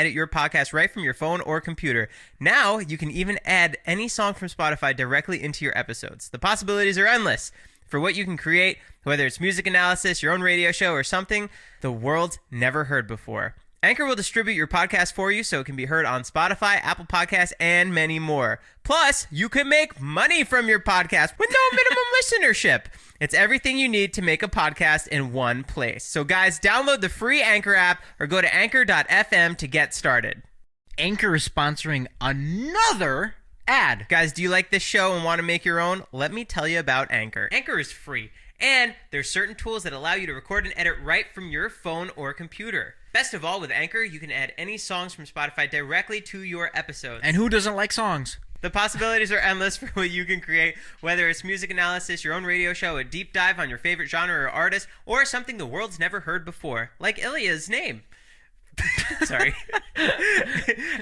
edit your podcast right from your phone or computer. Now, you can even add any song from Spotify directly into your episodes. The possibilities are endless for what you can create, whether it's music analysis, your own radio show, or something the world's never heard before. Anchor will distribute your podcast for you so it can be heard on Spotify, Apple Podcasts, and many more. Plus, you can make money from your podcast with no minimum listenership. It's everything you need to make a podcast in one place. So guys, download the free Anchor app or go to anchor.fm to get started. Anchor is sponsoring another ad. Guys, do you like this show and want to make your own? Let me tell you about Anchor. Anchor is free, and there's certain tools that allow you to record and edit right from your phone or computer. Best of all, with Anchor, you can add any songs from Spotify directly to your episodes. And who doesn't like songs? The possibilities are endless for what you can create, whether it's music analysis, your own radio show, a deep dive on your favorite genre or artist, or something the world's never heard before, like Ilya's name. Sorry.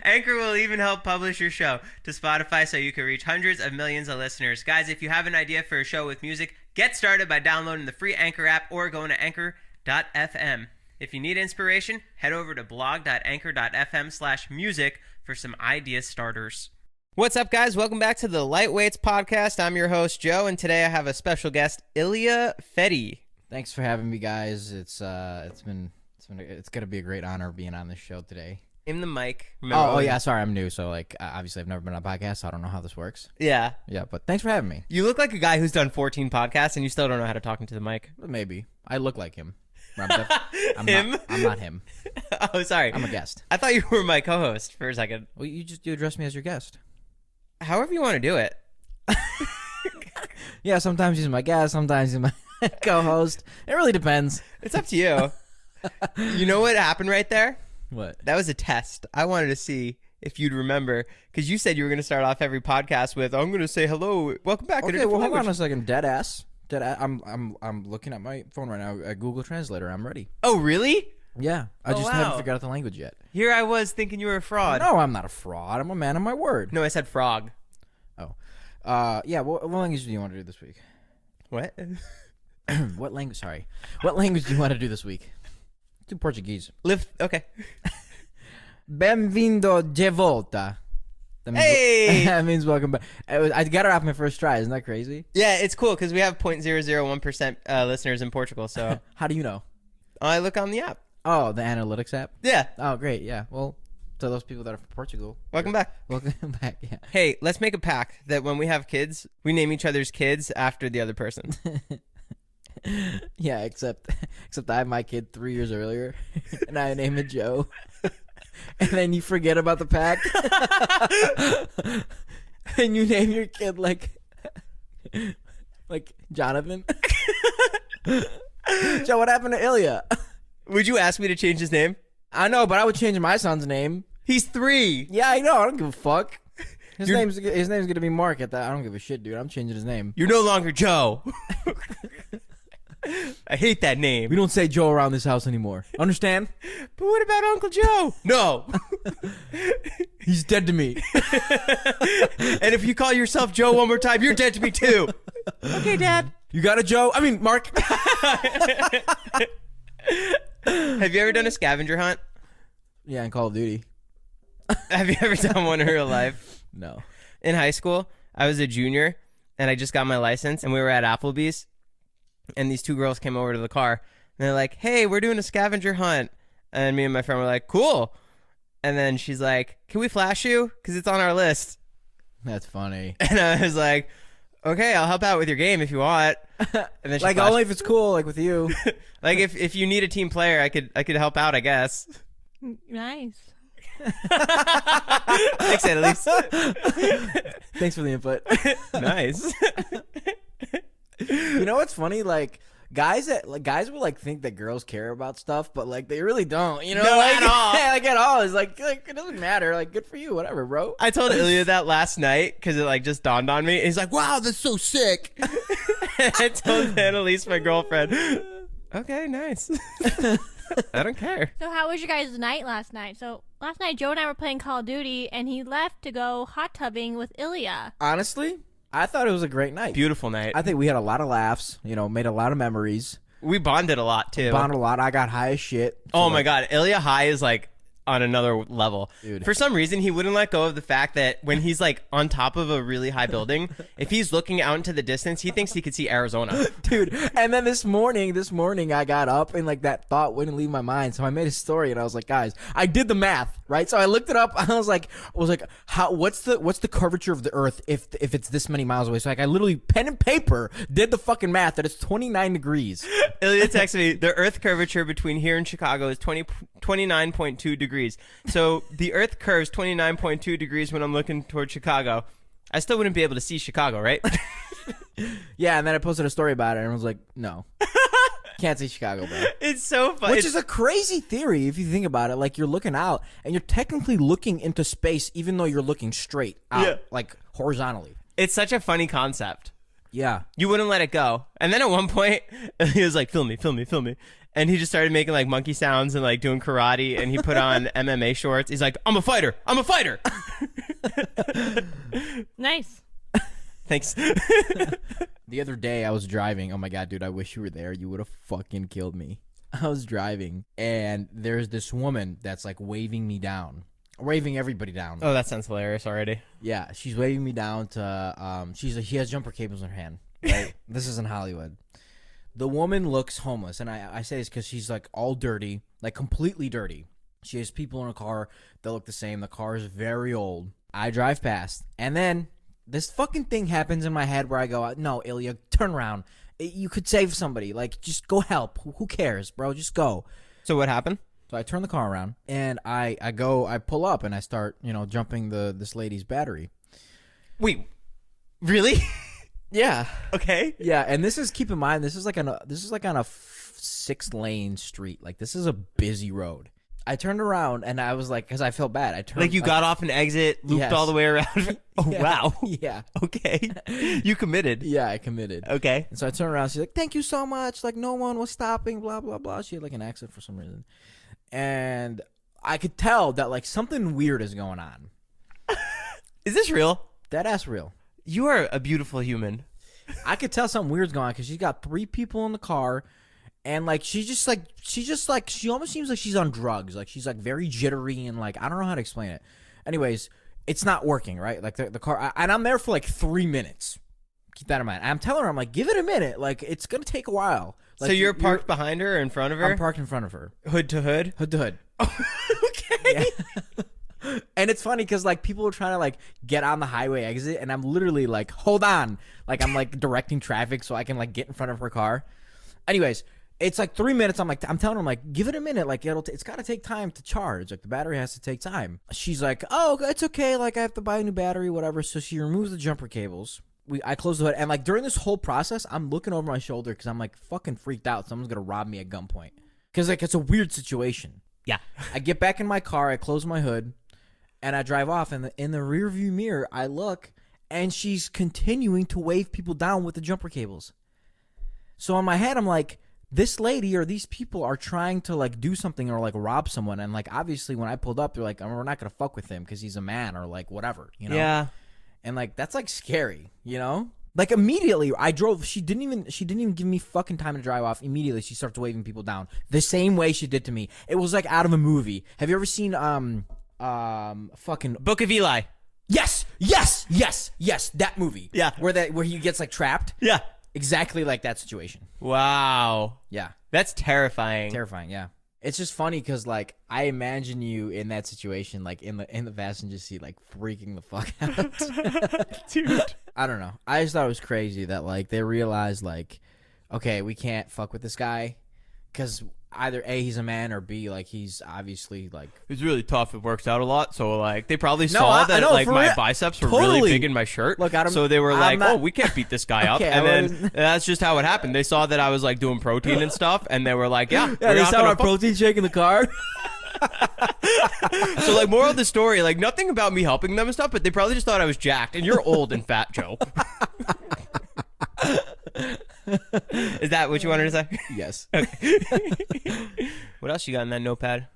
Anchor will even help publish your show to Spotify so you can reach hundreds of millions of listeners. Guys, if you have an idea for a show with music, get started by downloading the free Anchor app or going to anchor.fm. If you need inspiration, head over to blog.anchor.fm/music for some idea starters. What's up, guys? Welcome back to the Lightweights Podcast. I'm your host, Joe, and today I have a special guest, Ilya Fetty. Thanks for having me, guys. It's gonna be a great honor being on this show today. In the mic. Oh yeah, sorry, I'm new, so obviously I've never been on a podcast, so I don't know how this works. Yeah, but thanks for having me. You look like a guy who's done 14 podcasts, and you still don't know how to talk into the mic. Maybe I look like him. I'm not him. Oh, sorry. I'm a guest. I thought you were my co-host for a second. Well, you address me as your guest. However you want to do it. Yeah, sometimes he's my guest, sometimes he's my co-host. It really depends. It's up to you. You know what happened right there? What? That was a test. I wanted to see if you'd remember, because you said you were going to start off every podcast with, I'm going to say hello, welcome back. Okay, well, hold on a second. Dead ass. I'm looking at my phone right now at Google Translator. I'm ready. Oh, really? Yeah. I just haven't figured out the language yet. Here I was thinking you were a fraud. No, I'm not a fraud. I'm a man of my word. No, I said frog. Oh. Yeah, what language do you want to do this week? What? What language? Sorry. What language do you want to do this week? Do Portuguese. Okay. Bem-vindo de volta. Hey! That means welcome back. I got it off my first try. Isn't that crazy? Yeah, it's cool because we have 0.001% listeners in Portugal. So how do you know? I look on the app. Oh, the analytics app? Yeah. Oh, great. Yeah. Well, to those people that are from Portugal. Welcome back. Welcome back, yeah. Hey, let's make a pact that when we have kids, we name each other's kids after the other person. Yeah, except I have my kid 3 years earlier, and I name it Joe. And then you forget about the pact. And you name your kid like Jonathan. Joe, what happened to Ilya? Would you ask me to change his name? I know, but I would change my son's name. He's 3. Yeah, I know. I don't give a fuck. His name's gonna be Mark at that. I don't give a shit, dude. I'm changing his name. You're no longer Joe. I hate that name. We don't say Joe around this house anymore. Understand? But what about Uncle Joe? No. He's dead to me. And if you call yourself Joe one more time, you're dead to me too. Okay, Dad. You got a Joe? I mean, Mark. Have you ever done a scavenger hunt? Yeah, in Call of Duty. Have you ever done one in real life? No. In high school, I was a junior, and I just got my license, and we were at Applebee's, and these 2 girls came over to the car, and they're like, hey, we're doing a scavenger hunt. And me and my friend were like, cool. And then she's like, can we flash you? Because it's on our list. That's funny. And I was like, okay, I'll help out with your game if you want. And then she like, flashed. only if it's cool, like with you. Like, if you need a team player, I could help out, I guess. Nice. Thanks, Annalise. Thanks for the input. Nice. You know what's funny? Like, guys will like think that girls care about stuff, but like they really don't. You know, no, like, at all. Like at all. It's like it doesn't matter. Like, good for you, whatever, bro. I told Ilya that last night because it like just dawned on me. And he's like, "Wow, that's so sick." And I told Annalise, my girlfriend, "Okay, nice." I don't care. So how was your guys' night last night? So last night, Joe and I were playing Call of Duty, and he left to go hot tubbing with Ilya. Honestly, I thought it was a great night. Beautiful night. I think we had a lot of laughs. You know, made a lot of memories. We bonded a lot too. Bonded a lot. I got high as shit. Oh my god, Ilya high is like on another level. Dude. For some reason, he wouldn't let go of the fact that when he's like on top of a really high building, if he's looking out into the distance, he thinks he could see Arizona. Dude, and then this morning I got up and like that thought wouldn't leave my mind. So I made a story and I was like, guys, I did the math, right? So I looked it up. I was like, what's the curvature of the Earth if it's this many miles away? So like I literally pen and paper did the fucking math that it's 29 degrees. Ilya texted me, the Earth curvature between here and Chicago is 29.2 degrees. So the Earth curves 29.2 degrees when I'm looking toward Chicago. I still wouldn't be able to see Chicago, right? Yeah, and then I posted a story about it and I was like, no. Can't see Chicago, bro. It's so funny. Which is a crazy theory if you think about it. Like you're looking out and you're technically looking into space even though you're looking straight out, like horizontally. It's such a funny concept. Yeah. You wouldn't let it go. And then at one point, he was like, film me. And he just started making like monkey sounds and like doing karate. And he put on MMA shorts. He's like, I'm a fighter. Nice. Thanks. The other day I was driving. Oh my God, dude, I wish you were there. You would have fucking killed me. I was driving and there's this woman that's like waving me down. Waving everybody down. Oh, that sounds hilarious already. Yeah, she's waving me down to she has jumper cables in her hand. Right? This is in Hollywood. The woman looks homeless, and I say this because she's like all dirty, like completely dirty. She has people in her car that look the same. The car is very old. I drive past, and then this fucking thing happens in my head where I go, no, Ilya, turn around. You could save somebody. Like, just go help. Who cares, bro? Just go. So what happened? So I turn the car around, and I pull up, and I start, jumping this lady's battery. Wait, really? Yeah. Okay. Yeah, and keep in mind, this is like on a 6-lane street. Like, this is a busy road. I turned around, and I was like, because I felt bad. Like you got off an exit, looped Yes. all the way around. Oh, Yeah. wow. Yeah. Okay. You committed. Yeah, I committed. Okay. And so I turned around, she's like, thank you so much. Like, no one was stopping, blah, blah, blah. She had like an accent for some reason. And I could tell that like something weird is going on. Is this real? That ass real. You are a beautiful human. I could tell something weird's going on because she's got 3 people in the car, and like she almost seems like she's on drugs. Like she's like very jittery and like I don't know how to explain it. Anyways, it's not working, right? Like the car, and I'm there for like 3 minutes. Keep that in mind. I'm telling her, I'm like, give it a minute. Like it's gonna take a while. Like, so you're parked behind her or in front of her? I'm parked in front of her, Hood to hood? hood to hood. Okay. Yeah. And it's funny because like people are trying to like get on the highway exit, and I'm literally like, hold on, like I'm like directing traffic so I can like get in front of her car. Anyways, it's like 3 minutes. I'm telling her, I'm like, give it a minute. Like it's got to take time to charge. Like the battery has to take time. She's like, oh, it's okay. Like I have to buy a new battery, whatever. So she removes the jumper cables. I close the hood, and like during this whole process, I'm looking over my shoulder because I'm like fucking freaked out. Someone's gonna rob me at gunpoint because like it's a weird situation. Yeah. I get back in my car. I close my hood. And I drive off, and in the rearview mirror, I look, and she's continuing to wave people down with the jumper cables. So in my head, I'm like, this lady or these people are trying to like do something or like rob someone, and like obviously when I pulled up, they're like, we're not gonna fuck with him because he's a man or like whatever, Yeah. And like that's like scary, Like immediately, I drove. She didn't even give me fucking time to drive off. Immediately, she starts waving people down the same way she did to me. It was like out of a movie. Have you ever seen fucking Book of Eli. yes, that movie. Yeah. Where he gets like trapped. Yeah. Exactly like that situation. Wow. Yeah. That's terrifying. Terrifying, yeah. It's just funny because like I imagine you in that situation, like in the passenger seat, like freaking the fuck out. Dude. I don't know. I just thought it was crazy that like they realized like, okay, we can't fuck with this guy because either A, he's a man, or B, like he's obviously like It's really tough. It works out a lot. So like they probably No, saw I that know, like for my real. biceps were Totally. really big in my shirt. Look, so they were I'm like, not- oh, we can't beat this guy up. Okay, And I then wasn't- that's just how it happened. They saw that I was like doing protein and stuff, and they were like, yeah, yeah, we're they not saw gonna our fuck- protein shake in the car. So like moral of the story, like nothing about me helping them and stuff, but they probably just thought I was jacked. And you're old and fat, Joe. Is that what you wanted to say? Yes. What else you got in that notepad?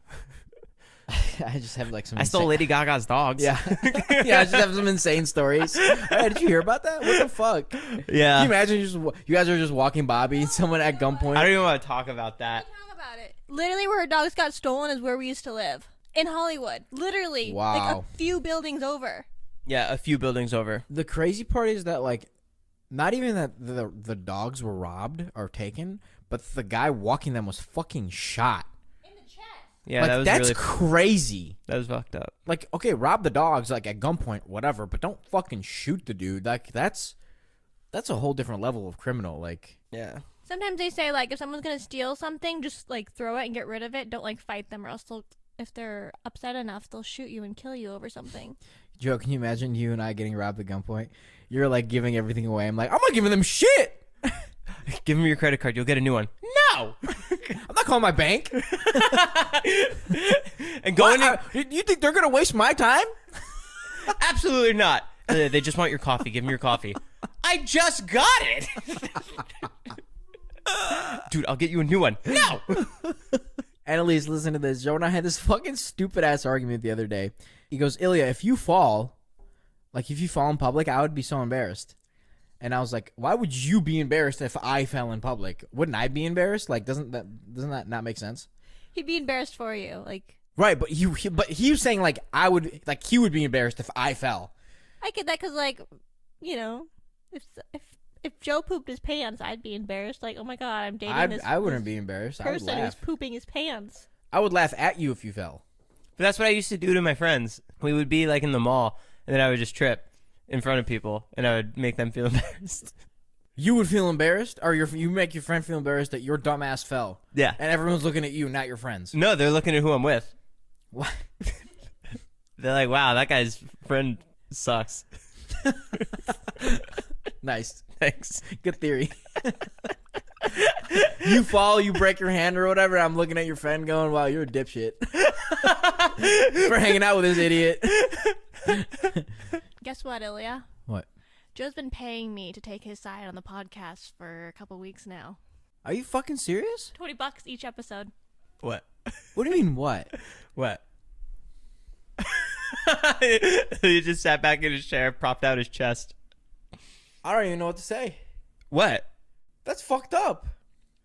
I just have like some. I stole Lady Gaga's dogs. Yeah, yeah. I just have some insane stories. Hey, did you hear about that? What the fuck? Yeah. Can you imagine you guys are just walking Bobby and someone at gunpoint? I don't even want to talk about that. Talk about it. Literally, where her dogs got stolen is where we used to live. in Hollywood. Literally. Like Wow. a few buildings over. Yeah, a few buildings over. The crazy part is that, like, not even that the dogs were robbed or taken, but the guy walking them was fucking shot. In the chest. Yeah, like, that was that's really crazy. that was fucked up. Like, okay, rob the dogs, like, at gunpoint, whatever, but don't fucking shoot the dude. Like, that's a whole different level of criminal. Like, Yeah. Sometimes they say, like, if someone's going to steal something, just, like, throw it and get rid of it. Don't, like, fight them, or else if they're upset enough, they'll shoot you and kill you over something. Joe, can you imagine you and I getting robbed at gunpoint? You're, like, giving everything away. I'm like, I'm not giving them shit. Give him your credit card. You'll get a new one. No. I'm not calling my bank. And going You think they're going to waste my time? absolutely not. They just want your coffee. Give them your coffee. I just got it. Dude, I'll get you a new one. No. Annalise, listen to this. Joe and I had this fucking stupid ass argument the other day. He goes, Ilya, if you fall in public, I would be so embarrassed. And I was like, why would you be embarrassed if I fell in public? Wouldn't I be embarrassed? Like, doesn't that not make sense? He'd be embarrassed for you. Like, Right, but he was saying, like, he would be embarrassed if I fell. I get that because, like, you know, if Joe pooped his pants, I'd be embarrassed. Like, oh my god, I'm dating I wouldn't be embarrassed. I would person who's laugh. pooping his pants. I would laugh at you if you fell. But that's what I used to do to my friends. We would be like in the mall, and then I would just trip in front of people, and I would make them feel embarrassed. You would feel embarrassed, or you make your friend feel embarrassed that your dumb ass fell. Yeah. And everyone's looking at you, not your friends. No, they're looking at who I'm with. What? They're like, wow, that guy's friend sucks. Nice. Thanks. Good theory. You fall, you break your hand or whatever. I'm looking at your friend going, wow, you're a dipshit. For hanging out with this idiot. Guess what, Ilya? What? Joe's been paying me to take his side on the podcast for a couple weeks now. Are you fucking serious? $20 each episode. What? What do you mean, what? What? He just sat back in his chair, propped out his chest. I don't even know what to say. What? That's fucked up.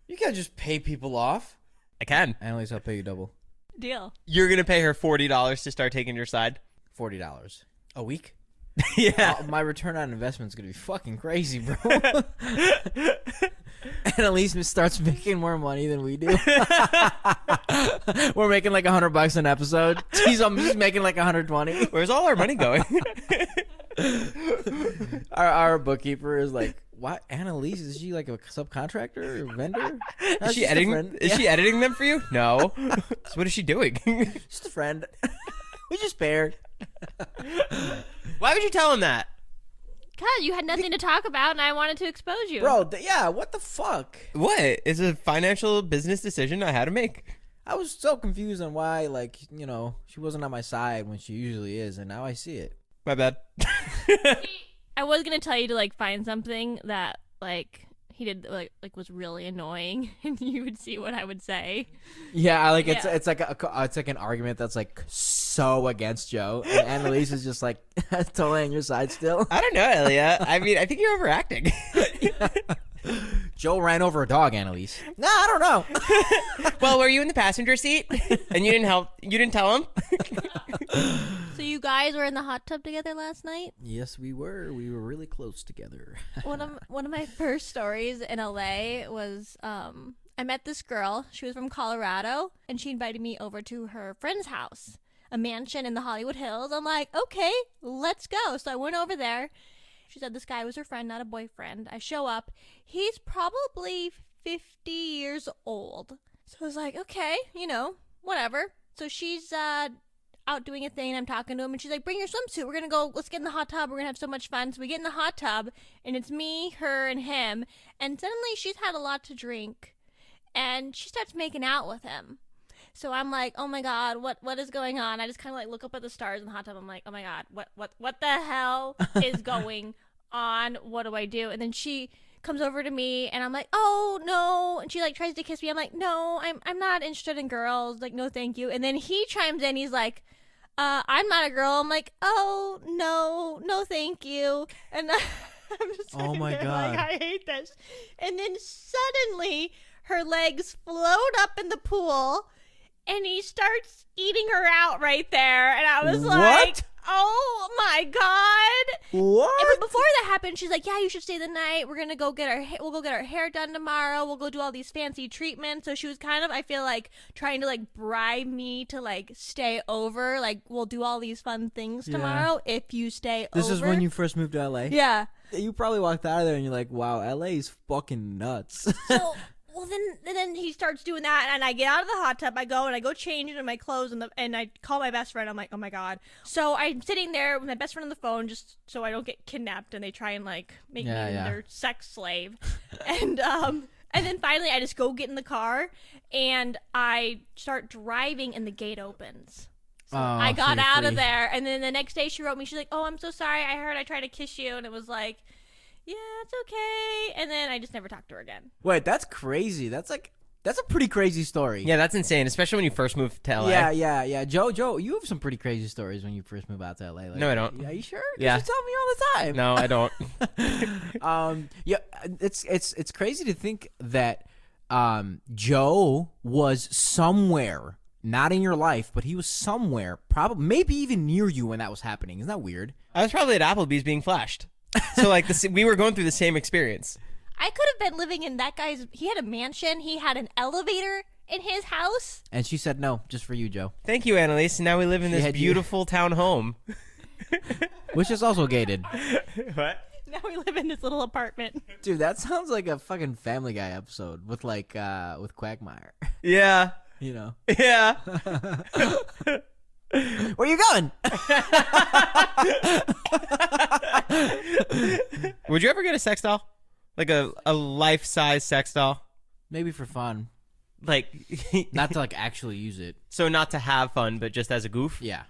You can't just pay people off. I can. Annalise, I'll pay you double. Deal. You're going to pay her $40 to start taking your side? $40 a week. Yeah. My return on investment is gonna be fucking crazy, bro. Annalise starts making more money than we do. We're making like $100 an episode. She's making like 120. Where's all our money going? Our bookkeeper is like, what? Annalise, is she like a subcontractor or vendor? No, Is she she's just a editing? friend. Is she editing them for you? No. So what is she doing? Just a friend. We just paired. Why would you tell him that? God, you had nothing to talk about, and I wanted to expose you. Bro, yeah, what the fuck? What? It's a financial business decision I had to make. I was so confused on why, like, you know, she wasn't on my side when she usually is, and now I see it. My bad. I was gonna tell you to like find something that like he did like was really annoying, and you would see what I would say. Yeah, like Yeah. it's like it's like an argument that's like so against Joe, and Annalise is just like totally on your side still. I don't know, Elliot. I mean, I think you're overacting. Joe ran over a dog, Annalise. No, I don't know. Well, were you in the passenger seat and you didn't help? You didn't tell him? So you guys were in the hot tub together last night? Yes, we were. We were really close together. One of my first stories in LA was I met this girl. She was from Colorado, and she invited me over to her friend's house, a mansion in the Hollywood Hills. I'm like, okay, let's go. So I went over there. She said this guy was her friend, not a boyfriend. I show up. He's probably 50 years old. So I was like, okay, you know, whatever. So she's out doing a thing, and I'm talking to him, and she's like, bring your swimsuit. We're going to go, let's get in the hot tub. We're going to have so much fun. So we get in the hot tub, and it's me, her, and him. And suddenly she's had a lot to drink, and she starts making out with him. So I'm like, oh my God, what is going on? I just kind of like look up at the stars in the hot tub. I'm like, oh my God, what the hell is going on? What do I do? And then she comes over to me, and I'm like, oh no. And she like tries to kiss me. I'm like, no, I'm not interested in girls. Like, no, thank you. And then he chimes in. He's like, I'm not a girl. I'm like, oh no, thank you. And I'm just Oh my there, God. like, I hate this. And then suddenly her legs float up in the pool, and he starts eating her out right there. And I was like, oh my God. What? But before that happened, she's like, yeah, you should stay the night. We'll go get our hair done tomorrow. We'll go do all these fancy treatments. So she was kind of, I feel like, trying to like bribe me to like stay over. Like, we'll do all these fun things tomorrow if you stay over. This is when you first moved to LA? Yeah. You probably walked out of there and you're like, wow, LA is fucking nuts. So, well, then he starts doing that, and I get out of the hot tub. I go change into my clothes, and I call my best friend. I'm like, oh my God. So I'm sitting there with my best friend on the phone, just so I don't get kidnapped, and they try and like make me their sex slave. And then finally, I just go get in the car, and I start driving, and the gate opens. So I got out of there, and then the next day she wrote me. She's like, oh, I'm so sorry. I heard I tried to kiss you, and it was like, yeah, it's okay. And then I just never talked to her again. Wait, that's crazy. That's a pretty crazy story. Yeah, that's insane, especially when you first moved to LA. Yeah. Joe, you have some pretty crazy stories when you first moved out to LA. Like, No, I don't. Are you sure? 'Cause Yeah. you tell me all the time. No, I don't. Yeah, it's crazy to think that Joe was somewhere, not in your life, but he was somewhere, probably maybe even near you when that was happening. Isn't that weird? I was probably at Applebee's being flashed. So like we were going through the same experience. I could have been living in that guy's. He had a mansion. He had an elevator in his house. And she said no, just for you, Joe. Thank you, Annalise. Now we live in She this had you. beautiful town home. Which is also gated. What? Now we live in this little apartment. Dude, that sounds like a fucking Family Guy episode with like with Quagmire. Yeah. You know. Yeah. Where you going? Would you ever get a sex doll? Like a life-size sex doll? Maybe for fun. Like Not to like actually use it. so not to have fun, but just as a goof? Yeah.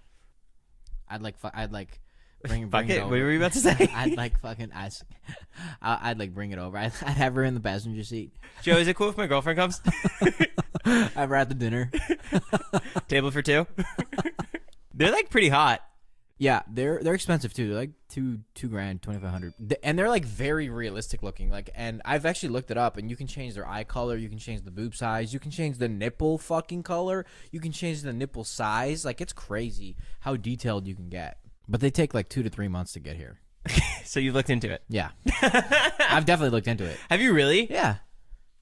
I'd like bring Fuck it it. over. What were you about to say? I'd like fucking I'd like bring it over. I'd have her in the passenger seat. Joe, is it cool if my girlfriend comes? I've her at the dinner. Table for two? They're like pretty hot. Yeah, they're expensive too. They're like $2,000, $2,500, and they're like very realistic looking. Like, and I've actually looked it up, and you can change their eye color, you can change the boob size, you can change the nipple fucking color, you can change the nipple size. Like, it's crazy how detailed you can get. But they take like 2 to 3 months to get here. So you've looked into it? Yeah, I've definitely looked into it. Have you really? Yeah,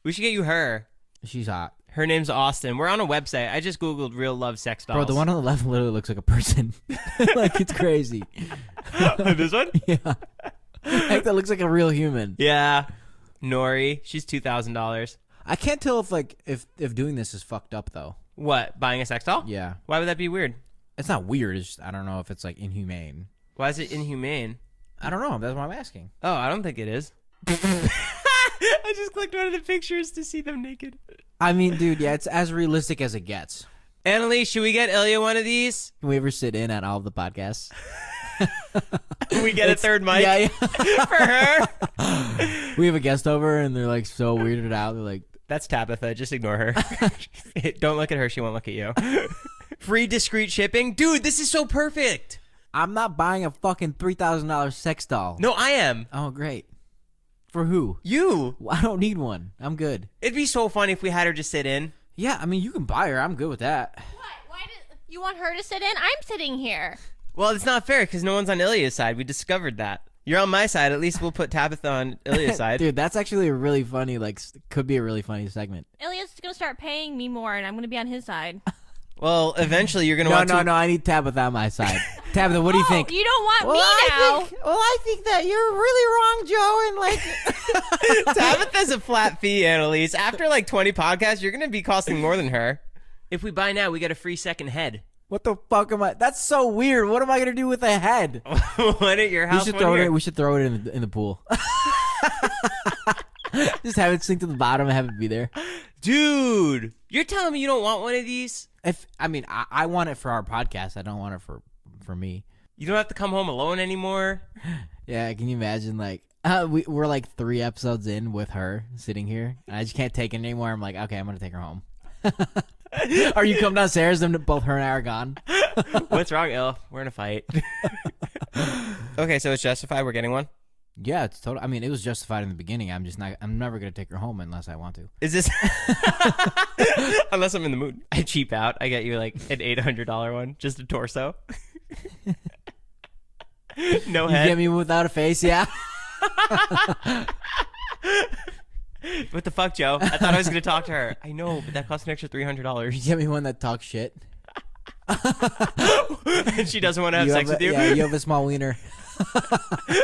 We should get you her. she's hot. Her name's Austin. We're on a website. I just Googled real love sex dolls. Bro, the one on the left literally looks like a person. Like, it's crazy. This one? Yeah, like that looks like a real human. Yeah. Nori. She's $2,000. I can't tell if like if doing this is fucked up though. What? Buying a sex doll? Yeah, Why would that be weird? it's not weird. It's just, I don't know if it's like inhumane. Why is it inhumane? I don't know. That's what I'm asking. Oh, I don't think it is. I just clicked one of the pictures to see them naked. I mean, dude, yeah, it's as realistic as it gets. Annalise, should we get Ilya one of these? Can we ever sit in at all of the podcasts? We get a third mic Yeah, for her. we have a guest over, and they're like so weirded out. They're like, That's Tabitha. Just ignore her. Don't look at her. She won't look at you. Free discreet shipping? Dude, this is so perfect. I'm not buying a fucking $3,000 sex doll. No, I am. Oh, great. For who? You. Well, I don't need one. I'm good. It'd be so funny if we had her just sit in. Yeah, I mean, you can buy her. I'm good with that. What? Why did you want her to sit in? I'm sitting here. Well, it's not fair because no one's on Ilya's side. We discovered that. You're on my side. At least we'll put Tabitha on Ilya's side. Dude, that's actually a really funny, like, could be a really funny segment. Ilya's gonna start paying me more, and I'm gonna be on his side. Well, eventually you're going to want to... No, I need Tabitha on my side. Tabitha, what do you think? You don't want me now. I think that you're really wrong, Joe, and like... Tabitha's a flat fee, Annalise. After like 20 podcasts, you're going to be costing more than her. If we buy now, we get a free second head. What the fuck am I? That's so weird. What am I gonna do with a head? One at your house, We should one throw it. here. We should throw it in the pool. Just have it sink to the bottom and have it be there. Dude, you're telling me you don't want one of these? I want it for our podcast. I don't want it for me. You don't have to come home alone anymore? Yeah, can you imagine? Like, we're like 3 episodes in with her sitting here, and I just can't take it anymore. I'm like, okay, I'm gonna take her home. Or you come downstairs, and both her and I are gone. What's wrong, Il? We're in a fight. Okay, so it's justified. We're getting one? Yeah, it's total. I mean, it was justified in the beginning. I'm just not. I'm never gonna take her home unless I want to. Is this unless I'm in the mood? I cheap out. I get you like an $800 one, just a torso. No You head. get me without a face, yeah. What the fuck, Joe? I thought I was gonna talk to her. I know, but that costs an extra $300. You get me one that talks shit. And she doesn't want to have sex with you. Yeah, you have a small wiener.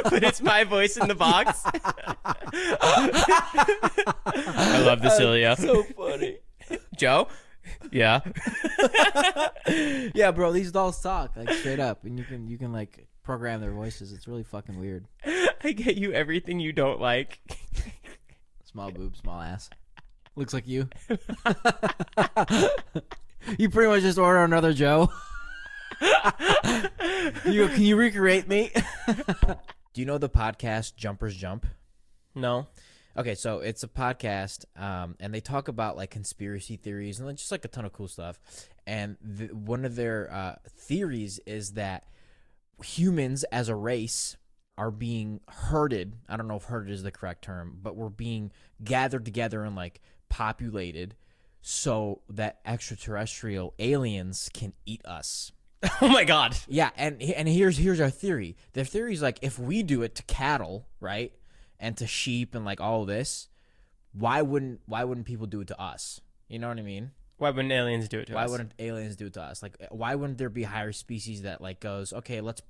But it's my voice in the box. I love the Cilia. So funny. Joe? Yeah. Yeah, bro, these dolls talk like straight up, and you can like program their voices. It's really fucking weird. I get you everything you don't like. Small boob, small ass. Looks like you. You pretty much just order another Joe. Can you recreate me? Do you know the podcast Jumpers Jump? No. Okay, so it's a podcast, and they talk about like conspiracy theories and just like a ton of cool stuff. And one of their theories is that humans as a race are being herded. I don't know if herded is the correct term, but we're being gathered together and like populated so that extraterrestrial aliens can eat us. Oh my God. Yeah, and here's our theory. Their theory is like if we do it to cattle, right, and to sheep and like all of this, why wouldn't people do it to us? You know what I mean? Why wouldn't aliens do it to us? Why wouldn't aliens do it to us? Like, why wouldn't there be higher species that like goes, okay, let's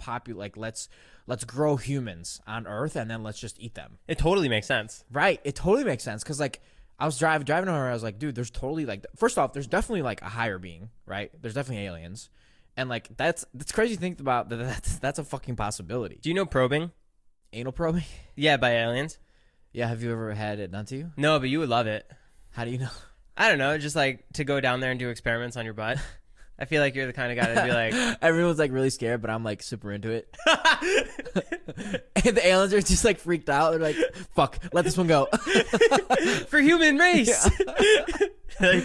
let's grow humans on Earth and then let's just eat them? It totally makes sense. Right? It totally makes sense because like I was driving over, I was like, dude, there's totally like first off, there's definitely like a higher being, right? There's definitely aliens, and like that's crazy to think about. That's a fucking possibility. Do you know probing? Anal probing? Yeah, by aliens. Yeah. Have you ever had it done to you? No, but you would love it. How do you know? I don't know, just like to go down there and do experiments on your butt. I feel like you're the kind of guy to be like, Everyone's like really scared, but I'm like super into it. And the aliens are just like freaked out. They're like, fuck, let this one go. for human race. Like,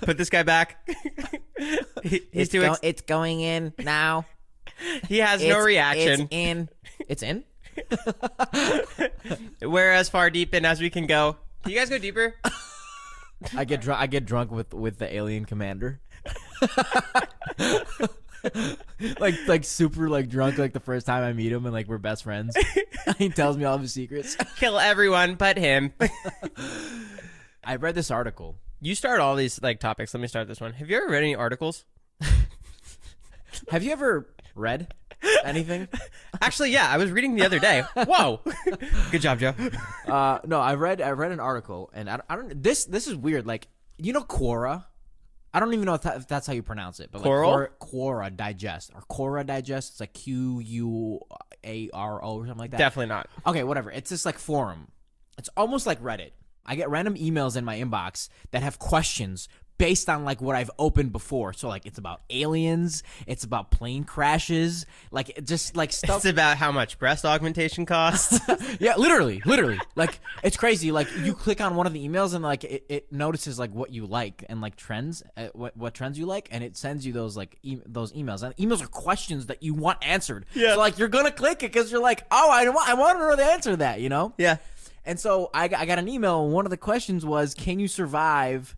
put this guy back. He's too it's going in now. he has no reaction. It's in. It's in? We're as far deep in as we can go. Can you guys go deeper? I get drunk with the alien commander. like super like drunk like the first time I meet him, and like we're best friends. He tells me all of his secrets. Kill everyone but him. I read this article. You start all these like topics. Let me start this one. Have you ever read any articles? Have you ever read anything? Actually, yeah. I was reading the other day. Whoa. Good job, Joe. No, I read an article, and I don't. This is weird. Like, you know, Quora. I don't even know if that's how you pronounce it. But Coral? like Quora Digest or Quora Digest. It's like QUARO or something like that. Definitely not. Okay, whatever. It's this like forum. It's almost like Reddit. I get random emails in my inbox that have questions based on like what I've opened before. So like it's about aliens, it's about plane crashes, like it just like stuff. It's about how much breast augmentation costs. Yeah, literally. Like it's crazy. Like you click on one of the emails and like it notices like what you like and like trends, what trends you like, and it sends you those like those emails. And emails are questions that you want answered. Yeah. So like you're gonna click it because you're like, oh, I want to know the answer to that, you know? Yeah. And so I got an email, and one of the questions was, can you survive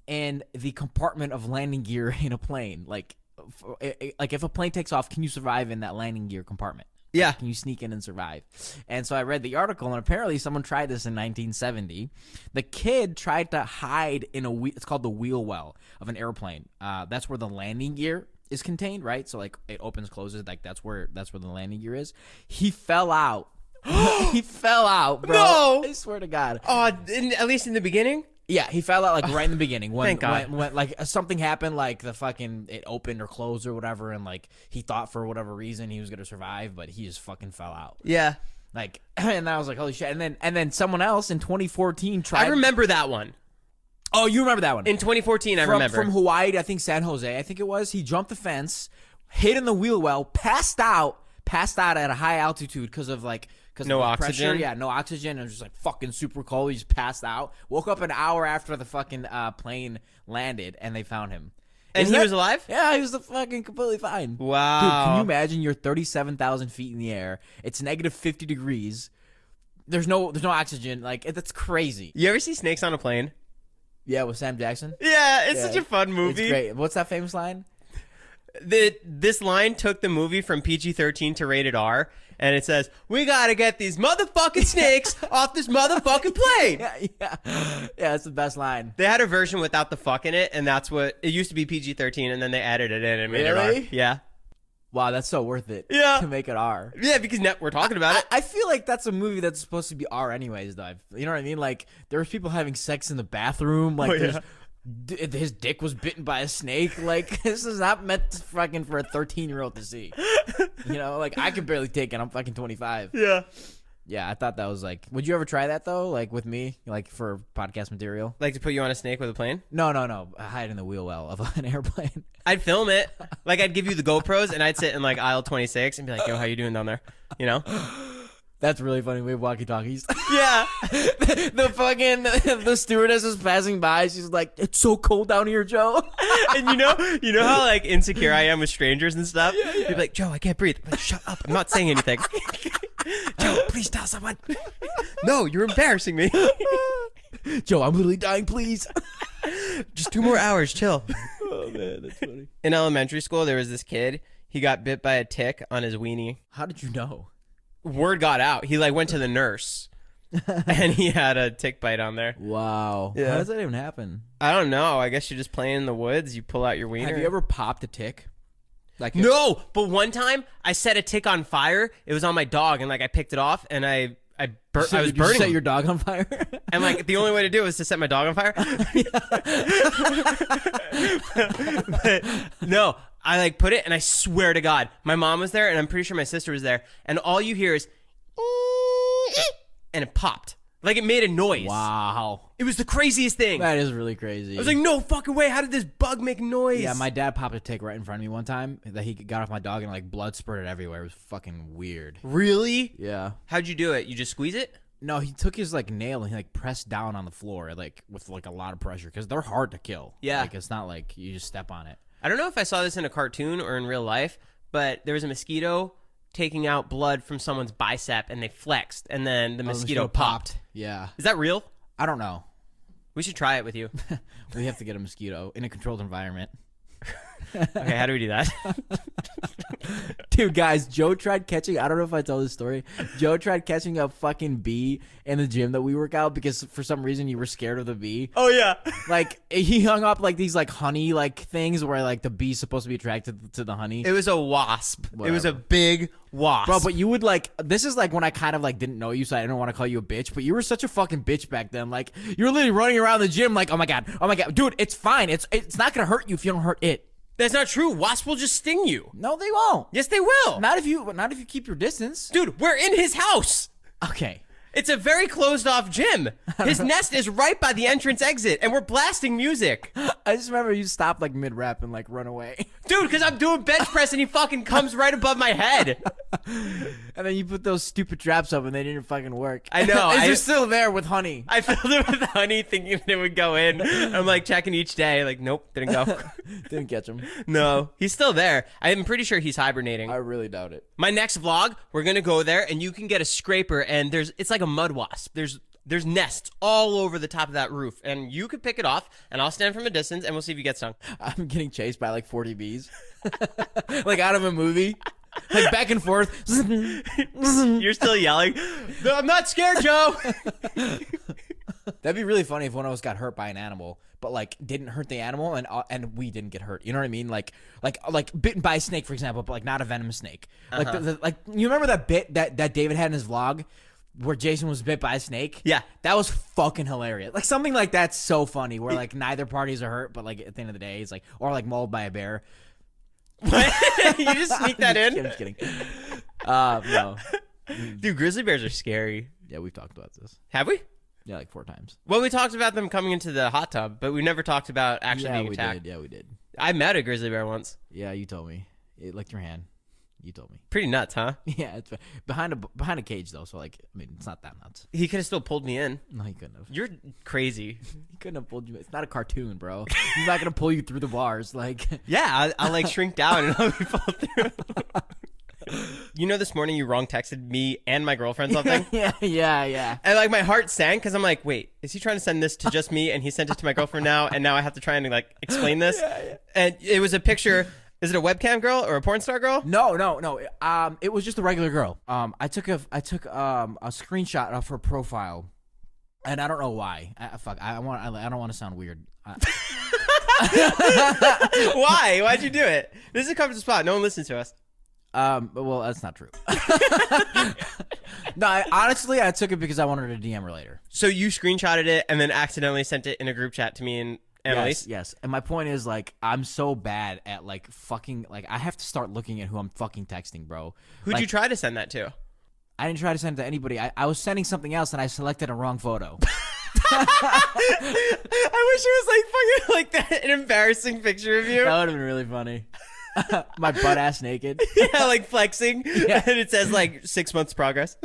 in the compartment of landing gear in a plane? Like if a plane takes off, can you survive in that landing gear compartment? Yeah. Like, can you sneak in and survive? And so I read the article, and apparently someone tried this in 1970. The kid tried to hide in it's called the wheel well of an airplane. That's where the landing gear is contained, right? So like it opens, closes, like that's where the landing gear is. He fell out. He fell out, bro. No! I swear to God. Oh, at least in the beginning? Yeah, he fell out like right in the beginning. Thank God. When like something happened, like the fucking it opened or closed or whatever, and like he thought for whatever reason he was gonna survive, but he just fucking fell out. Yeah. Like, and I was like, holy shit. And then someone else in 2014 tried. I remember that one. Oh, you remember that one? In 2014, I remember. From Hawaii to, I think, San Jose, I think it was. He jumped the fence, hit in the wheel well, passed out at a high altitude because of like. No of oxygen? Pressure. Yeah, no oxygen. It was just like fucking super cold. He just passed out. Woke up an hour after the fucking plane landed, and they found him. And Isn't he that- was alive? Yeah, he was fucking completely fine. Wow. Dude, can you imagine you're 37,000 feet in the air? It's negative 50 degrees. There's no oxygen. Like, that's crazy. You ever see Snakes on a Plane? Yeah, with Sam Jackson. Yeah, it's Yeah. such a fun movie. It's great. What's that famous line? This line took the movie from PG-13 to rated R, and it says, "We gotta get these motherfucking snakes off this motherfucking plane." Yeah, it's the best line. They had a version without the fuck in it, and that's what it used to be PG-13, and then they added it in and made it R. Really? Yeah, Wow, that's so worth it. Yeah. To make it R. yeah, because we're talking about it. I feel like that's a movie that's supposed to be R anyways, though. You know what I mean? Like, there's people having sex in the bathroom. Like, his dick was bitten by a snake. Like, this is not meant fucking for a 13-year-old to see. You know, like, I could barely take it. I'm fucking 25. Yeah, Yeah, I thought that was like, would you ever try that, though? Like, with me? Like, for podcast material? like to put you on a snake with a plane. No. Hide in the wheel well of an airplane. I'd film it. Like, I'd give you the GoPros, and I'd sit in like aisle 26 and be like, "Yo, how you doing down there?" You know? That's really funny. We have walkie-talkies. Yeah. the stewardess is passing by. She's like, "It's so cold down here, Joe." And you know how like insecure I am with strangers and stuff. You'd be like, "Joe, I can't breathe." I'm like, "Shut up! I'm not saying anything." Joe, please tell someone. No, you're embarrassing me. Joe, I'm literally dying. Please. Just 2 more hours, chill. Oh man, that's funny. In elementary school, there was this kid. He got bit by a tick on his weenie. How did you know? Word got out. He like went to the nurse, and he had a tick bite on there. Wow. Yeah. How does that even happen? I don't know. I guess you're just playing in the woods. You pull out your wiener. Have you ever popped a tick? Like No, but one time I set a tick on fire. It was on my dog, and like I picked it off, and I was did you burning. set him. your dog on fire? And like the only way to do it was to set my dog on fire. But, no, I like put it, and I swear to God, my mom was there, and I'm pretty sure my sister was there, and all you hear is, and it popped. Like it made a noise. Wow. It was the craziest thing. That is really crazy. I was like, no fucking way. How did this bug make noise? yeah, my dad popped a tick right in front of me one time that he got off my dog and like blood spurted everywhere. It was fucking weird. Really? Yeah. How'd you do it? You just squeeze it? No, he took his like nail and he like pressed down on the floor like with like a lot of pressure because they're hard to kill. Yeah. Like it's not like you just step on it. I don't know if I saw this in a cartoon or in real life, but there was a mosquito taking out blood from someone's bicep, and they flexed, and then the mosquito popped. Yeah. Is that real? I don't know. We should try it with you. We have to get a mosquito in a controlled environment. Okay, how do we do that? Dude, guys, Joe tried catching, I don't know if I told this story. Joe tried catching a fucking bee in the gym that we work out because for some reason you were scared of the bee. Oh, yeah. Like, he hung up like these like honey like things where like the bee's supposed to be attracted to the honey. It was a wasp. It was a Whatever. big wasp. Bro, but you would like, this is like when I kind of like didn't know you, so I didn't want to call you a bitch, but you were such a fucking bitch back then. Like, you were literally running around the gym like, oh my God. Dude, it's fine. It's not going to hurt you if you don't hurt it. That's not true. Wasps will just sting you. No, they won't. Yes, they will. Not if you keep your distance. Dude, we're in his house. Okay. It's a very closed-off gym. His nest is right by the entrance exit, and we're blasting music. I just remember you stopped like mid-rap and like run away. Dude, because I'm doing bench press, and he fucking comes right above my head. And then you put those stupid traps up and they didn't fucking work. I know. They're still there with honey. I filled it with honey thinking it would go in. I'm like checking each day. Like, nope, didn't go. Didn't catch them. No, he's still there. I'm pretty sure he's hibernating. I really doubt it. My next vlog, we're going to go there, and you can get a scraper, and it's like a mud wasp. There's nests all over the top of that roof, and you could pick it off, and I'll stand from a distance, and we'll see if you get stung. I'm getting chased by like 40 bees. Like out of a movie. Like back and forth. You're still yelling, "No, I'm not scared, Joe." That'd be really funny if one of us got hurt by an animal, but like didn't hurt the animal and we didn't get hurt. You know what I mean? Like bitten by a snake, for example, but like not a venomous snake. Like like you remember that bit that David had in his vlog where Jason was bit by a snake? Yeah. That was fucking hilarious. Like something like that's so funny where like neither parties are hurt, but like at the end of the day, it's like, or like mauled by a bear. You just sneak that in? I'm just kidding. No. Dude, grizzly bears are scary. Yeah, we've talked about this. Have we? Yeah, like 4 times. Well, we talked about them coming into the hot tub, but we never talked about actually being attacked. Yeah, we did. I met a grizzly bear once. Yeah, you told me. It licked your hand. You told me. Pretty nuts, huh? Yeah, it's behind a cage though, so like, I mean, it's not that nuts. He could have still pulled me in. No, he couldn't have. You're crazy. He couldn't have pulled you. It's not a cartoon, bro. He's not gonna pull you through the bars. Like, Yeah, I'll like shrink down and I'll be fall through. You know, this morning you wrong texted me and my girlfriend something. yeah. And like my heart sank because I'm like, wait, is he trying to send this to just me? And he sent it to my girlfriend now, and now I have to try and like explain this. Yeah. And it was a picture. Is it a webcam girl or a porn star girl? No. It was just a regular girl. I took a screenshot of her profile, and I don't know why. I don't want to sound weird. Why? Why'd you do it? This is a comfortable spot. No one listens to us. Well, that's not true. No, honestly, I took it because I wanted to DM her later. So you screenshotted it and then accidentally sent it in a group chat to me and Annalise? Yes. And my point is, like, I'm so bad at, like, fucking, like, I have to start looking at who I'm fucking texting, bro. Who'd you try to send that to? I didn't try to send it to anybody. I was sending something else, and I selected a wrong photo. I wish it was like fucking like that, an embarrassing picture of you. That would have been really funny. My butt ass naked. Yeah, like flexing. Yeah. And it says like 6 months progress.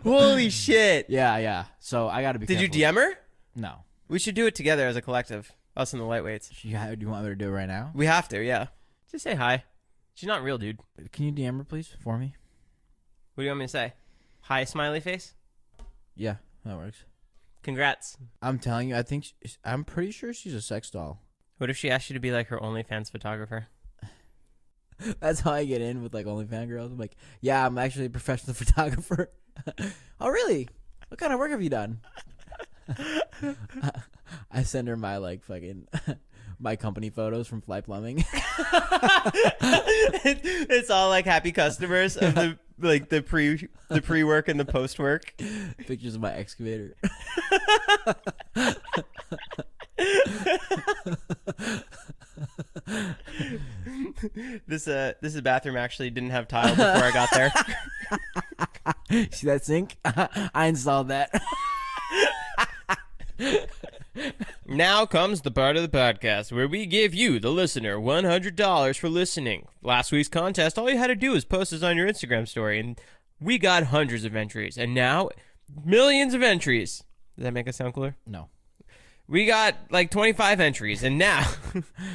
Holy shit. Yeah. So I got to be Did you careful. DM her? No. We should do it together as a collective. Us and the lightweights. Do you want me to do it right now? We have to, yeah. Just say hi. She's not real, dude. Can you DM her, please, for me? What do you want me to say? Hi, smiley face? Yeah, that works. Congrats. I'm telling you, I'm pretty sure she's a sex doll. What if she asked you to be like her OnlyFans photographer? That's how I get in with like OnlyFans girls. I'm like, yeah, I'm actually a professional photographer. Oh, really? What kind of work have you done? I send her my like fucking my company photos from Fly Plumbing. It's all like happy customers of the like the pre-work and the post-work. Pictures of my excavator. This bathroom actually didn't have tile before I got there. See that sink? I installed that. Now comes the part of the podcast where we give you, the listener, $100 for listening. Last week's contest, all you had to do was post this on your Instagram story, and we got hundreds of entries, and now millions of entries. Does that make us sound cooler? No. We got like 25 entries, and now...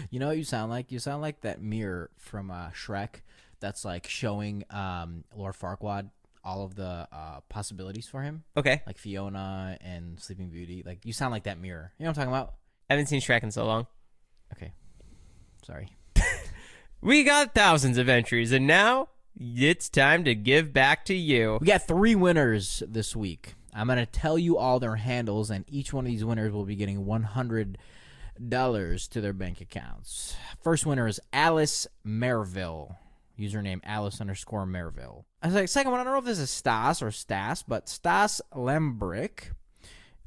You know what you sound like? You sound like that mirror from Shrek that's like showing Lord Farquaad all of the possibilities for him. Okay. Like Fiona and Sleeping Beauty. Like, you sound like that mirror. You know what I'm talking about? I haven't seen Shrek in so long. Okay. Sorry. We got thousands of entries, and now it's time to give back to you. We got 3 winners this week. I'm going to tell you all their handles, and each one of these winners will be getting $100 to their bank accounts. First winner is Alice Merville. Username Alice_Merville. I was like, second one, I don't know if this is Stas or Stas, but Stas Lembrick.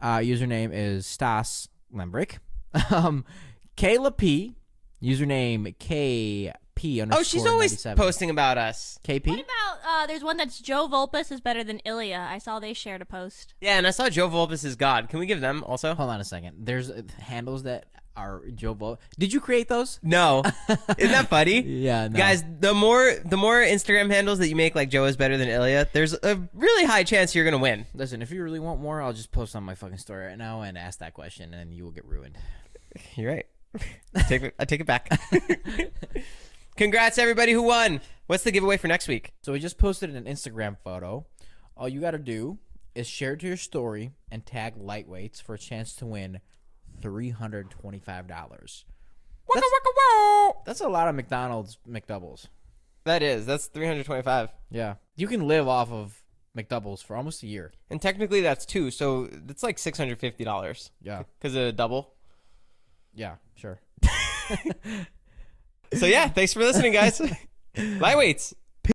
Username is Stas Lembrick. Kayla P. Username KP_97. Oh, she's always posting about us. KP? What about, there's one that's Joe Volpus is better than Ilya. I saw they shared a post. Yeah, and I saw Joe Volpus is God. Can we give them also? Hold on a second. There's handles that are Joe Volpus. Did you create those? No. Isn't that funny? Yeah, no. Guys, the more Instagram handles that you make like Joe is better than Ilya, there's a really high chance you're going to win. Listen, if you really want more, I'll just post on my fucking story right now and ask that question, and you will get ruined. You're right. I take it back. Congrats, everybody who won. What's the giveaway for next week? So we just posted an Instagram photo. All you got to do is share it to your story and tag Lightweights for a chance to win $325. That's a lot of McDonald's McDoubles. That's 325. Yeah. You can live off of McDoubles for almost a year. And technically that's 2, so it's like $650. Yeah. Because of a double. Yeah, sure. So yeah, thanks for listening, guys. Lightweights.